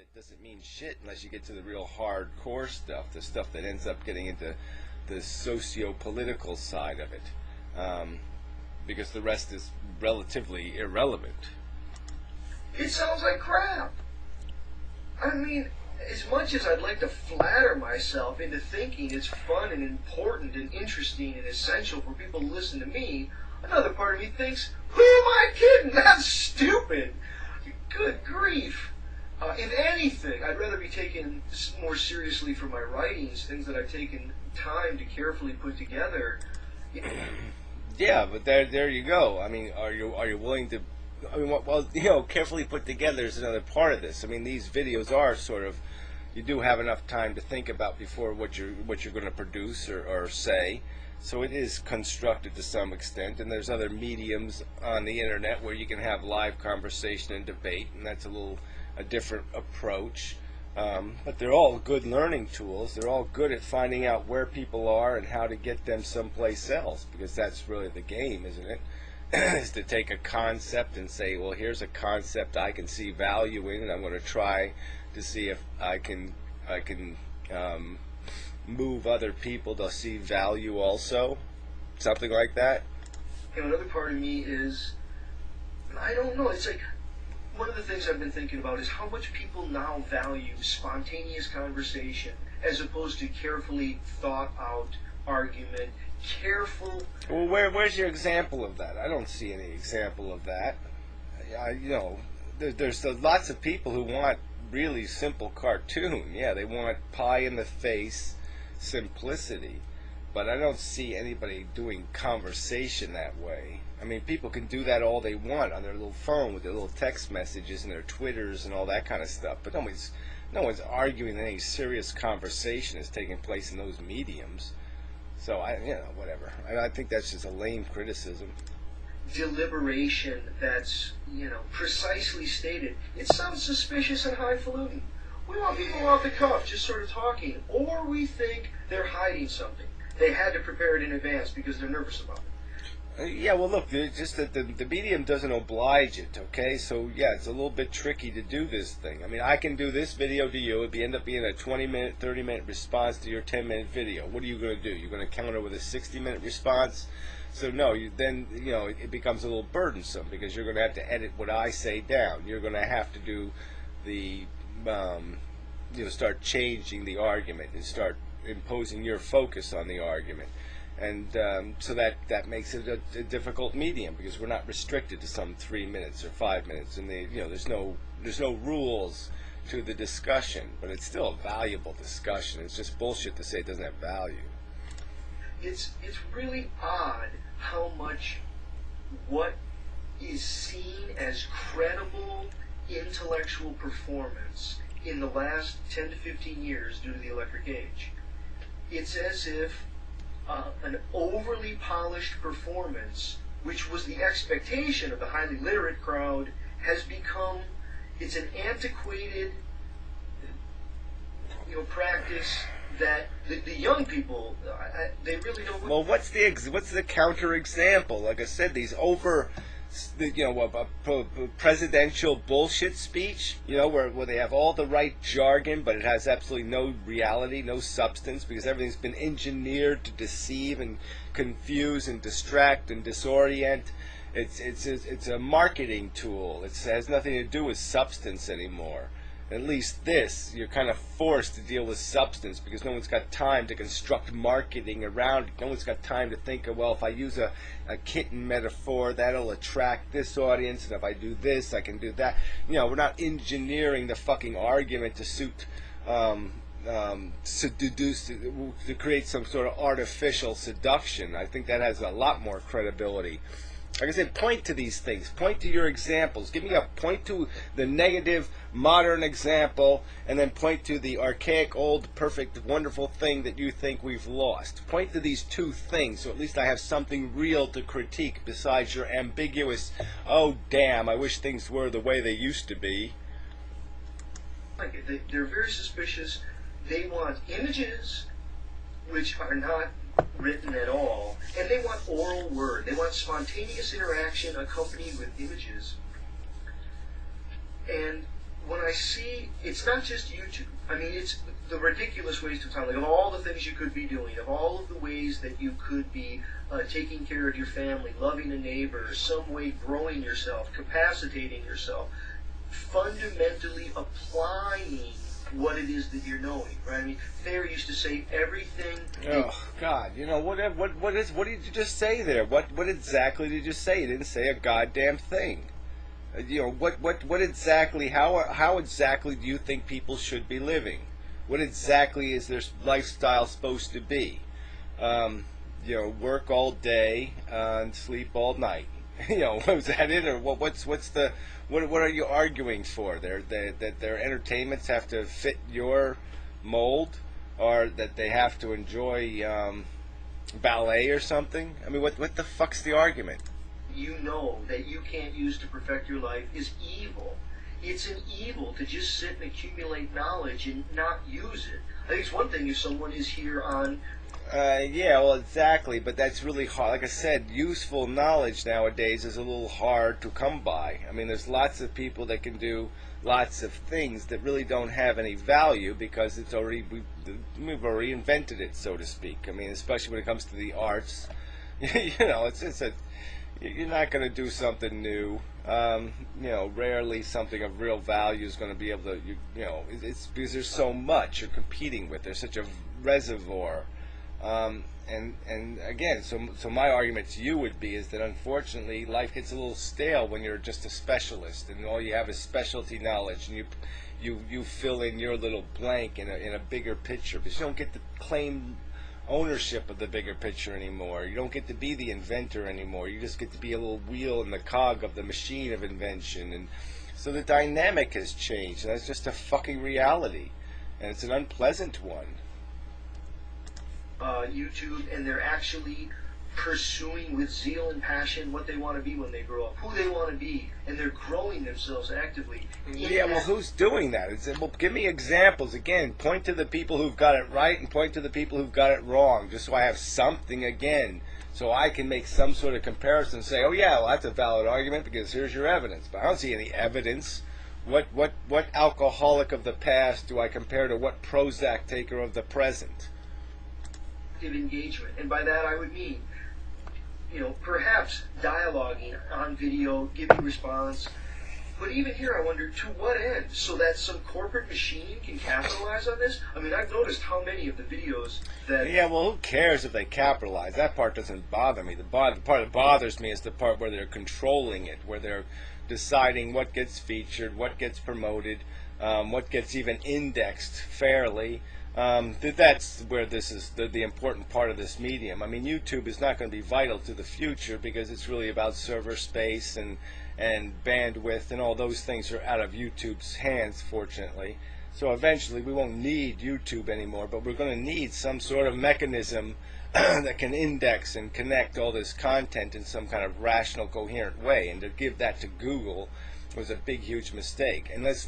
shit doesn't mean shit unless you get to the real hardcore stuff, the stuff that ends up getting into the socio-political side of it, because the rest is relatively irrelevant. It sounds like crap. I mean, as much as I'd like to flatter myself into thinking it's fun and important and interesting and essential for people to listen to me, another part of me thinks, who am I kidding? That's stupid. Good grief. If anything, I'd rather be taken more seriously for my writings, things that I've taken time to carefully put together. Yeah, but there you go. I mean, are you willing to? I mean, well, you know, carefully put together is another part of this. I mean, these videos are sort of, you do have enough time to think about before what you're going to produce or say. So it is constructed to some extent, and there's other mediums on the internet where you can have live conversation and debate, and that's a different approach. But they're all good learning tools. They're all good at finding out where people are and how to get them someplace else, because that's really the game, isn't it? Is to take a concept and say, well, here's a concept I can see value in, and I'm going to try to see if I can move other people to see value also, something like that. And another part of me is, I don't know, it's like, one of the things I've been thinking about is how much people now value spontaneous conversation as opposed to carefully thought out argument, careful. Well, where's your example of that? I don't see any example of that. You know, there's lots of people who want really simple cartoon. Yeah, they want pie in the face simplicity, but I don't see anybody doing conversation that way. I mean, people can do that all they want on their little phone with their little text messages and their Twitters and all that kind of stuff, but no one's arguing that any serious conversation is taking place in those mediums. So whatever. I think that's just a lame criticism. Deliberation that's, precisely stated. It sounds suspicious and highfalutin. We want people off the cuff, just sort of talking, or we think they're hiding something. They had to prepare it in advance because they're nervous about it. Yeah, well, look, just that the medium doesn't oblige it, okay? So, yeah, it's a little bit tricky to do this thing. I mean, I can do this video to you. It'd end up being a 20-minute, 30-minute response to your 10-minute video. What are you going to do? You're going to counter with a 60-minute response? So, no, it becomes a little burdensome because you're going to have to edit what I say down. You're going to have to do the, start changing the argument and start imposing your focus on the argument. And so that makes it a difficult medium because we're not restricted to some 3 minutes or 5 minutes, and there's no rules to the discussion, but it's still a valuable discussion. It's just bullshit to say it doesn't have value. It's really odd how much what is seen as credible intellectual performance in the last 10 to 15 years due to the electric age. It's as if an overly polished performance, which was the expectation of the highly literate crowd, has become, it's an antiquated, practice that the young people, they really don't. Well, what's the counter example? Like I said, these presidential bullshit speech, where they have all the right jargon, but it has absolutely no reality, no substance, because everything's been engineered to deceive and confuse and distract and disorient. It's a marketing tool. It has nothing to do with substance anymore. At least this, you're kind of forced to deal with substance because no one's got time to construct marketing around it. No one's got time to think of, well, if I use a kitten metaphor, that'll attract this audience, and if I do this, I can do that. We're not engineering the fucking argument to suit, to create some sort of artificial seduction. I think that has a lot more credibility. Like I said, point to these things. Point to your examples. Point to the negative, modern example, and then point to the archaic, old, perfect, wonderful thing that you think we've lost. Point to these two things, so at least I have something real to critique besides your ambiguous, oh, damn, I wish things were the way they used to be. They're very suspicious. They want images, which are not written at all, and they want oral word. They want spontaneous interaction accompanied with images. And when I see, it's not just YouTube. I mean, it's the ridiculous waste of time. Like, of all the things you could be doing, of all of the ways that you could be taking care of your family, loving a neighbor, some way growing yourself, capacitating yourself, fundamentally applying what it is that you're knowing, right? I mean, Thayer used to say everything. Oh God! You know what did you just say there? What exactly did you say? You didn't say a goddamn thing. You know what exactly? How exactly do you think people should be living? What exactly is their lifestyle supposed to be? You know, work all day and sleep all night. You know, was that it, or what's the what are you arguing for? That their entertainments have to fit your mold, or that they have to enjoy ballet or something? I mean, what the fuck's the argument? You know that you can't use to perfect your life is evil. It's an evil to just sit and accumulate knowledge and not use it. I think it's one thing if someone is here on. Yeah, well, exactly, but that's really hard. Like I said, useful knowledge nowadays is a little hard to come by. I mean, there's lots of people that can do lots of things that really don't have any value because it's already we've already invented it, so to speak. I mean, especially when it comes to the arts. You know, you're not going to do something new. You know, rarely something of real value is going to be able to. You know, it's because there's so much you're competing with. There's such a reservoir. And again, so my argument to you would be is that unfortunately life gets a little stale when you're just a specialist and all you have is specialty knowledge, and you fill in your little blank in a bigger picture, but you don't get to claim ownership of the bigger picture anymore. You don't get to be the inventor anymore. You just get to be a little wheel in the cog of the machine of invention, and so the dynamic has changed, and that's just a fucking reality, and it's an unpleasant one. YouTube, and they're actually pursuing with zeal and passion what they want to be when they grow up, who they want to be, and they're growing themselves actively. Yeah, well, who's doing that? Well, give me examples. Again, point to the people who've got it right and point to the people who've got it wrong, just so I have something again, so I can make some sort of comparison and say, oh yeah, well, that's a valid argument because here's your evidence. But I don't see any evidence. What alcoholic of the past do I compare to what Prozac taker of the present? Engagement, and by that I would mean, you know, perhaps dialoguing on video, giving response, but even here I wonder to what end, so that some corporate machine can capitalize on this. I mean, I've noticed how many of the videos that well, who cares if they capitalize? That part doesn't bother me. The part that bothers me is the part where they're controlling it, where they're deciding what gets featured, what gets promoted, what gets even indexed fairly. That's where this is the important part of this medium. I mean, YouTube is not going to be vital to the future because it's really about server space and bandwidth, and all those things are out of YouTube's hands, fortunately. So eventually we won't need YouTube anymore, but we're going to need some sort of mechanism that can index and connect all this content in some kind of rational, coherent way. And to give that to Google was a big, huge mistake. And let's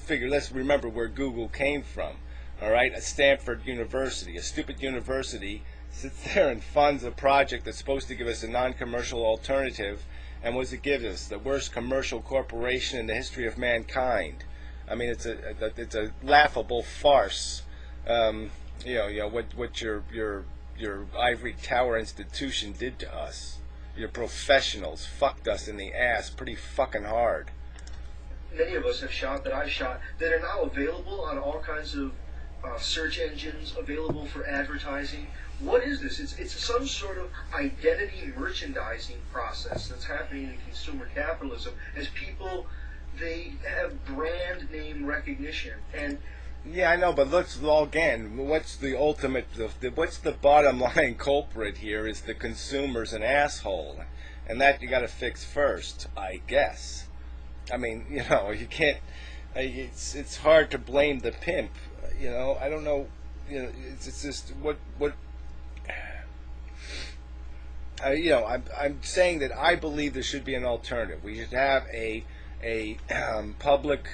remember where Google came from. All right, a Stanford University, a stupid university, sits there and funds a project that's supposed to give us a non-commercial alternative, and what does it give us? The worst commercial corporation in the history of mankind. I mean, it's a laughable farce. You know what your ivory tower institution did to us. Your professionals fucked us in the ass pretty fucking hard. Many of us have shot, that I've shot, that are now available on all kinds of search engines, available for advertising. What is this? It's some sort of identity merchandising process that's happening in consumer capitalism as people, they have brand name recognition. And yeah, I know, but let's all again, what's the ultimate, what's the bottom line culprit here is the consumer's an asshole, and that you got to fix first, I guess. I mean, you know, you can't, it's hard to blame the pimp. You know, I don't know. You know, it's just what. You know, I'm saying that I believe there should be an alternative. We should have a public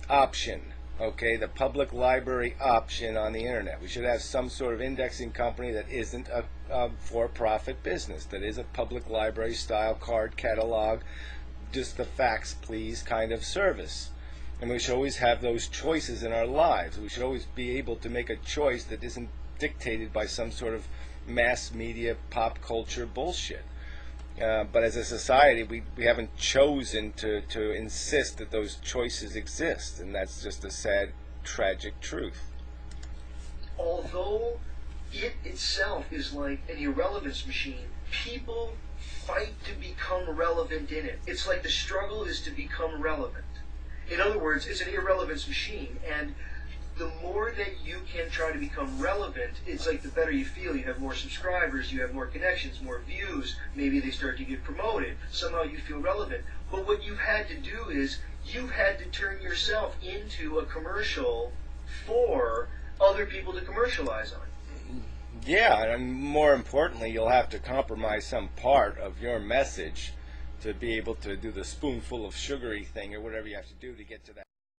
option. Okay, the public library option on the internet. We should have some sort of indexing company that isn't a for-profit business. That is a public library style card catalog, just the facts please kind of service. And we should always have those choices in our lives. We should always be able to make a choice that isn't dictated by some sort of mass media, pop culture bullshit. But as a society, we haven't chosen to insist that those choices exist, and that's just a sad, tragic truth. Although it itself is like an irrelevance machine, people fight to become relevant in it. It's like the struggle is to become relevant. In other words, it's an irrelevance machine, and the more that you can try to become relevant, it's like the better you feel. You have more subscribers, you have more connections, more views, maybe they start to get promoted. Somehow you feel relevant. But what you've had to do is, you've had to turn yourself into a commercial for other people to commercialize on. Yeah, and more importantly, you'll have to compromise some part of your message to be able to do the spoonful of sugary thing or whatever you have to do to get to that.